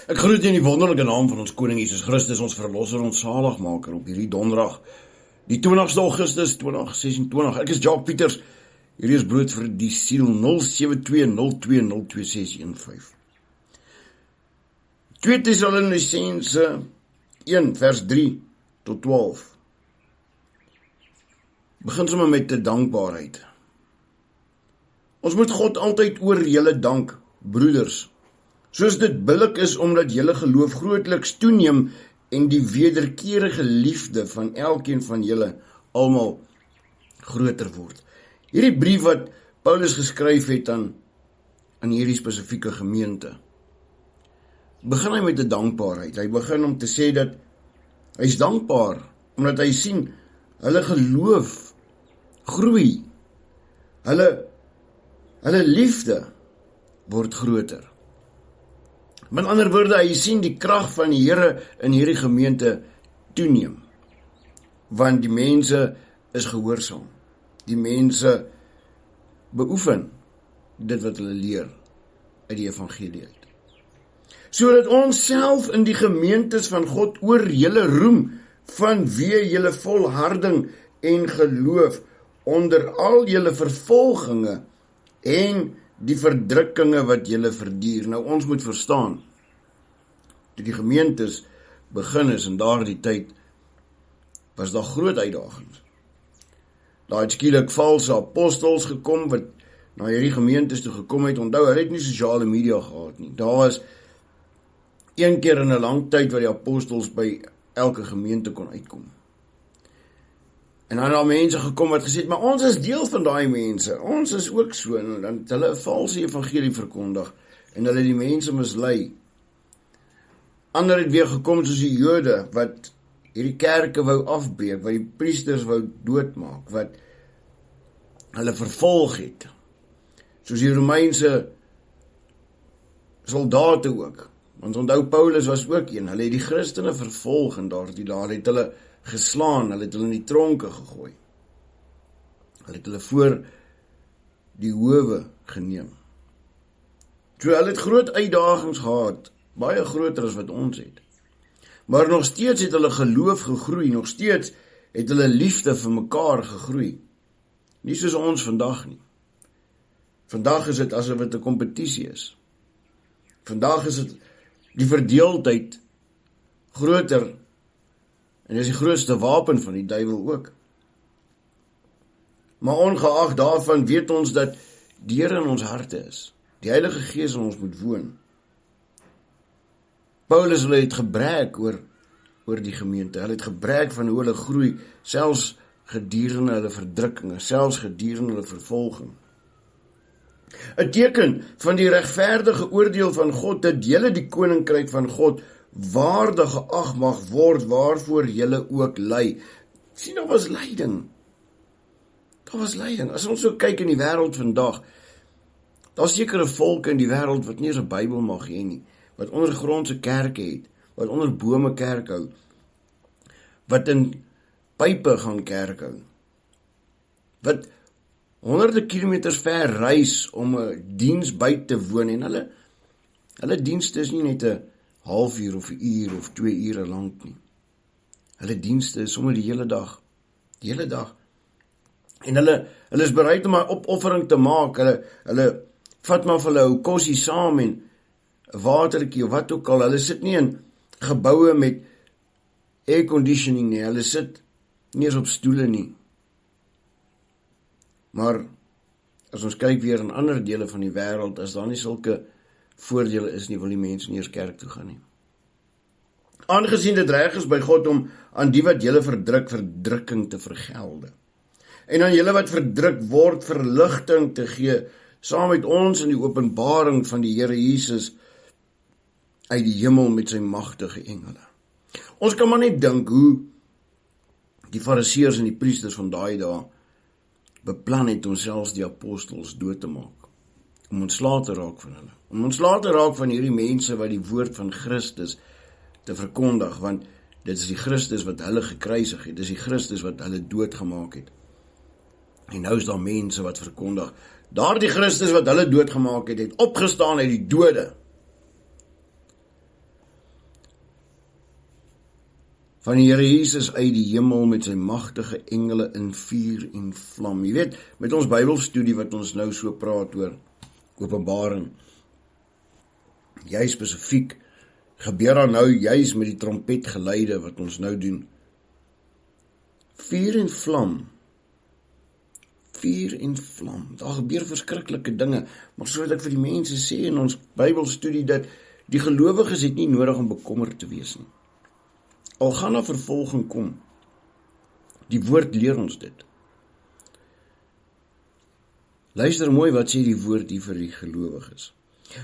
Ek groet in die wonderlike naam van ons Koning Jesus Christus, ons Verlosser, ons Zaligmaker, op hierdie donderdag, die 20ste Augustus 2026. Ek is Jacques Pieters, hierdie is Brood vir die Siel, 0720202615. 2 Tessalonisense 1 vers 3 tot 12. Begin sommer met die dankbaarheid. Ons moet God altyd oor julle dank, broeders, soos dit billik is omdat julle geloof grootliks toeneem en die wederkerige liefde van elkeen van julle almal groter word. Hierdie brief wat Paulus geskryf het aan hierdie spesifieke gemeente, begin hy met 'n dankbaarheid. Hy begin om te sê dat hy is dankbaar omdat hy sien hulle geloof groei. Hulle liefde word groter. Met ander woorde, hy sien die krag van die Here in hierdie gemeente toeneem. Want die mense is gehoorsaam. Die mense beoefen dit wat hulle leer uit die evangelie uit. Sodat ons self in die gemeentes van God oor julle roem, vanweë julle volharding en geloof onder al julle vervolginge en die verdrukkinge wat julle verduur. Nou ons moet verstaan, toe die gemeentes begin is in daardie tyd, was daar groot uitdagings. Daar het skielik valse apostels gekom, wat na hierdie gemeentes toe gekom het. Onthou, hulle het nie sosiale media gehad nie. Daar was een keer in 'n lang tyd wat die apostels by elke gemeente kon uitkom. En dan het daar mense gekom wat gesê het, maar ons is deel van daai mense, ons is ook so, en dan het hulle 'n valse evangelie verkondig, en hulle die mense mislei. Ander het weer gekom soos die Jode, wat hierdie kerke wou afbreek, wat die priesters wou doodmaak, wat hulle vervolg het, soos die Romeinse soldate ook, want onthou Paulus was ook een, hulle het die Christene vervolg en daar het hulle geslaan, hulle het hulle in die tronke gegooi. Hulle het hulle voor die howe geneem. So hulle het groot uitdagings gehad, baie groter as wat ons het. Maar nog steeds het hulle geloof gegroei, nog steeds het hulle liefde vir mekaar gegroei. Nie soos ons vandag nie. Vandag is dit asof dit 'n kompetisie is. Vandag is dit die verdeeldheid groter. En dis die grootste wapen van die duiwel ook. Maar ongeag daarvan weet ons dat die Here in ons harte is. Die Heilige Gees in ons moet woon. Paulus het gebrek oor die gemeente. Hulle het gebrek van hoe hulle groei, selfs gedurende hulle verdrukkinge, selfs gedurende hulle vervolging. 'n Teken van die regverdige oordeel van God, dat julle die koninkryk van God waardig geag mag word, waarvoor julle ook ly. Sien, daar was lyding. Daar was lyding. As ons so kyk in die wêreld vandag, daar is sekere volke in die wêreld wat nie eens 'n Bybel mag hê nie, wat ondergrondse kerke het, wat onder bome kerk hou, wat in pype gaan kerk hou, wat honderde kilometers ver reis om 'n diens by te woon, en hulle dienste is nie net 'n halfuur of 'n uur of 2 ure lank nie. Hulle dienste is sommer die hele dag. Die hele dag. En hulle is bereid om 'n opoffering te maak. Hulle vat maar vir hulle ou kossie saam en 'n watertjie of wat ook al. Hulle sit nie in geboue met air conditioning nie. Hulle sit nie eens op stoele nie. Maar as ons kyk weer in ander dele van die wêreld, as daar nie sulke voordele is nie, wil die mense nie eers kerk toe gaan nie. Aangesien dit reg is by God om aan die wat julle verdruk, verdrukking te vergelde, en aan julle wat verdruk word, verligting te gee, saam met ons in die openbaring van die Here Jesus uit die hemel met sy magtige engele. Ons kan maar net dink hoe die fariseërs en die priesters van daai dae beplan het om selfs die apostels dood te maak, om ontslae te raak van hulle, om ontslae te raak van hierdie mense wat die woord van Christus te verkondig, want dit is die Christus wat hulle gekruisig het, dit is die Christus wat hulle doodgemaak het. En nou is daar mense wat verkondig, daardie Christus wat hulle doodgemaak het, het opgestaan uit die dode. van die Here Jesus uit die hemel met sy magtige engele in vuur en vlam. Jy weet, met ons Bybelstudie wat ons nou so praat oor Openbaring, jy spesifiek, gebeur dan nou juis met die trompetgeluide wat ons nou doen. Vuur en vlam, daar gebeur verskriklike dinge, maar so wat ek vir die mense sê in ons Bybelstudie, dat die gelowiges het nie nodig om bekommerd te wees nie. Al gaan daar vervolging kom, die woord leer ons dit. Luister mooi wat sê die woord hier vir die gelowiges.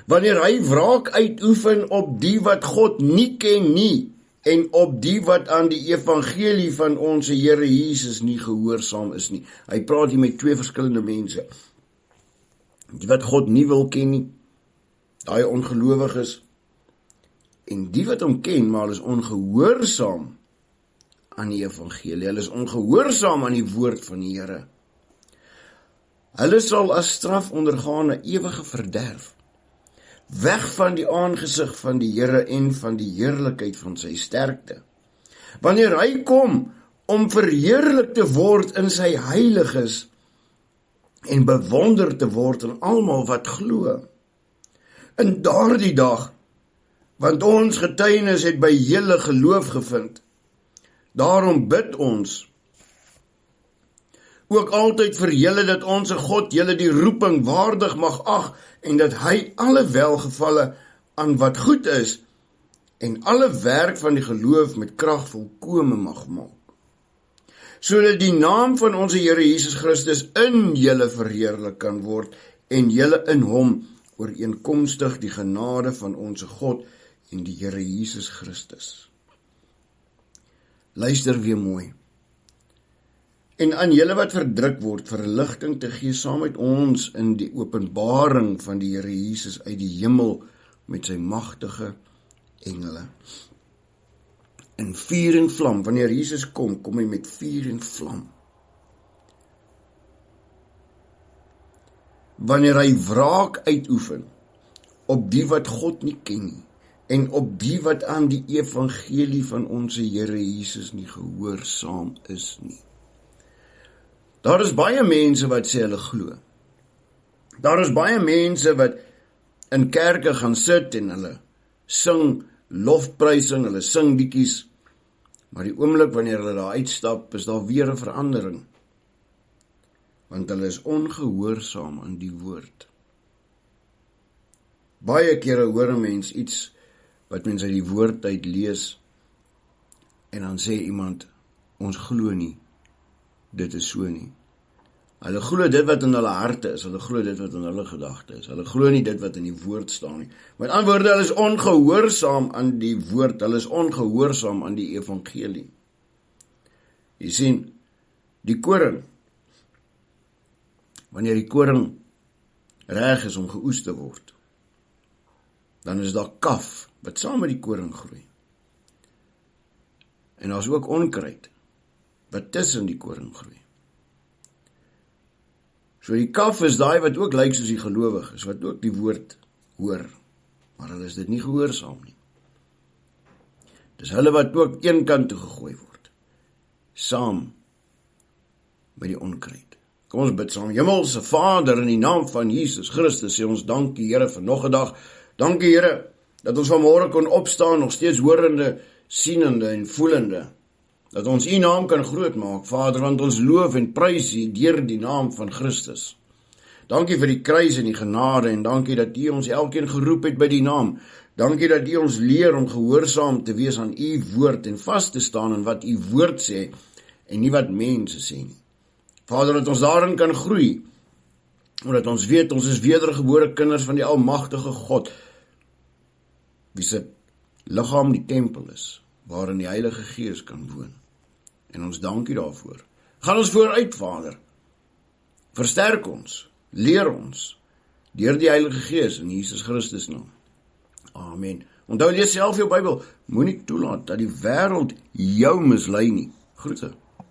Wanneer hy wraak uitoefen op die wat God nie ken nie, en op die wat aan die evangelie van ons Here Jesus nie gehoorsaam is nie. Hy praat hier met twee verskillende mense. Die wat God nie wil ken nie, daai ongelowiges, en die wat hom ken, maar hulle is ongehoorsaam aan die evangelie. Hulle is ongehoorsaam aan die woord van die Here. Hulle sal as straf ondergaan 'n ewige verderf, weg van die aangesig van die Here en van die heerlikheid van sy sterkte. Wanneer hy kom om verheerlik te word in sy heiliges en bewonder te word in almal wat glo. In daardie dag, want ons getuienis het by julle geloof gevind. Daarom bid ons ook altyd vir julle dat onze God julle die roeping waardig mag ag en dat hy alle welgevalle aan wat goed is en alle werk van die geloof met krag volkome mag maak. Sodat die naam van onze Here Jesus Christus in julle verheerlik kan word en julle in hom ooreenkomstig die genade van onze God en die Here Jesus Christus. Luister weer mooi. En aan julle wat verdruk word, verligting te gee saam met ons in die openbaring van die Here Jesus uit die hemel met sy magtige engele. In vuur en vlam, wanneer Jesus kom hy met vuur en vlam. Wanneer hy wraak uitoefen op die wat God nie ken nie, en op die wat aan die evangelie van onze Here Jesus nie gehoorsaam is nie. Daar is baie mense wat sê hulle glo. Daar is baie mense wat in kerke gaan sit en hulle sing lofprysing, hulle sing liedjies, maar die oomblik wanneer hulle daar uitstap, is daar weer 'n verandering. Want hulle is ongehoorsaam aan die woord. Baie kere hoor 'n mens iets wat mens uit die woord uit lees, en dan sê iemand, ons glo nie, dit is so nie. Hulle glo dit wat in hulle harte is, hulle glo dit wat in hulle gedagte is, hulle glo nie dit wat in die woord staan nie. Met ander woorde, hulle is ongehoorsaam aan die woord, hulle is ongehoorsaam aan die evangelie. Jy sien, die koring, wanneer die koring reg is om geoes te word, dan is daar kaf, wat saam met die koring groei. En daar is ook onkruid, wat tussen die koring groei. So die kaf is daai wat ook lyk soos die gelowiges, wat ook die woord hoor, maar hulle is dit nie gehoorsaam nie. Dis hulle wat ook een kant toe gegooi word, saam met die onkruid. Kom ons bid saam. Hemelse Vader, in die naam van Jesus Christus, sê ons dankie Here vir nog 'n dag. Dankie Here, dat ons vanmôre kon opstaan, nog steeds hoorende, sienende en voelende, dat ons U naam kan groot maak, Vader, want ons loof en prys U deur die naam van Christus. Dankie vir die kruis en die genade, en dankie dat U ons elkeen geroep het by die naam. Dankie dat U ons leer om gehoorsaam te wees aan U woord, en vas te staan in wat U woord sê, en nie wat mense sê nie. Vader, dat ons daarin kan groei, omdat ons weet, ons is wedergebore kinders van die almagtige God, wie se liggaam die tempel is, waarin die Heilige Gees kan woon. En ons dank U daarvoor. Gaan ons vooruit, Vader. Versterk ons, leer ons, deur die Heilige Gees in Jesus Christus naam. Amen. Onthou, lees self jou Bybel, moenie toelaat dat die wêreld jou mislei nie. Groete.